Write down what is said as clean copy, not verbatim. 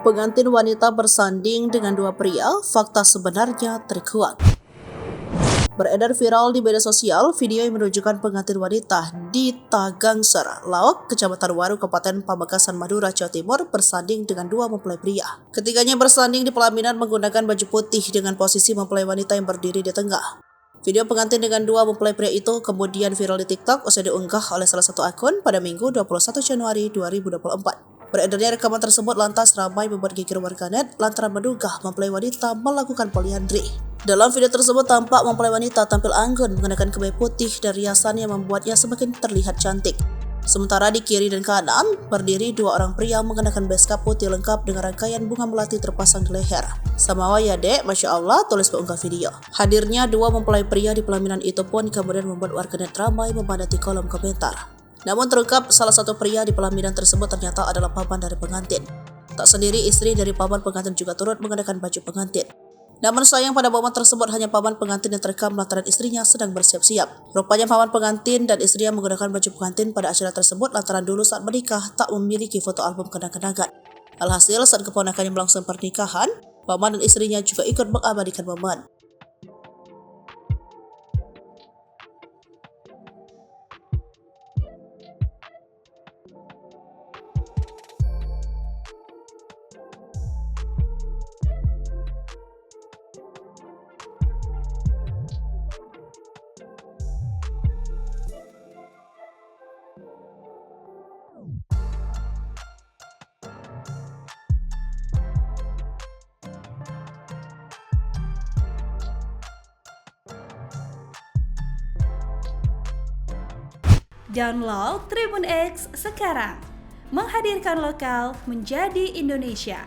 Pengantin wanita bersanding dengan dua pria, fakta sebenarnya terkuak. Beredar viral di media sosial video yang menunjukkan pengantin wanita di Tagangser, Laok, Kecamatan Waru, Kabupaten Pamekasan, Madura, Jawa Timur bersanding dengan dua mempelai pria. Ketiganya bersanding di pelaminan menggunakan baju putih dengan posisi mempelai wanita yang berdiri di tengah. Video pengantin dengan dua mempelai pria itu kemudian viral di TikTok usai diunggah oleh salah satu akun pada Minggu 21 Januari 2024. Beredarnya rekaman tersebut lantas ramai membuat geger warganet lantaran menduga mempelai wanita melakukan poliandri. Dalam video tersebut tampak mempelai wanita tampil anggun mengenakan kebaya putih dan riasan yang membuatnya semakin terlihat cantik. Sementara di kiri dan kanan berdiri dua orang pria mengenakan beskap putih lengkap dengan rangkaian bunga melati terpasang di leher. Samawa ya dek, Masya Allah, tulis pengunggah video. Hadirnya dua mempelai pria di pelaminan itu pun kemudian membuat warganet ramai memadati kolom komentar. Namun terungkap salah satu pria di pelaminan tersebut ternyata adalah paman dari pengantin. Tak sendiri, istri dari paman pengantin juga turut mengenakan baju pengantin. Namun sayang pada momen tersebut hanya paman pengantin yang terekam lantaran istrinya sedang bersiap-siap. Rupanya paman pengantin dan istrinya menggunakan baju pengantin pada acara tersebut lantaran dulu saat menikah tak memiliki foto album kenang-kenangan. Alhasil saat keponakannya melangsungkan pernikahan, paman dan istrinya juga ikut mengabadikan momen. Download Tribun X sekarang, menghadirkan lokal menjadi Indonesia.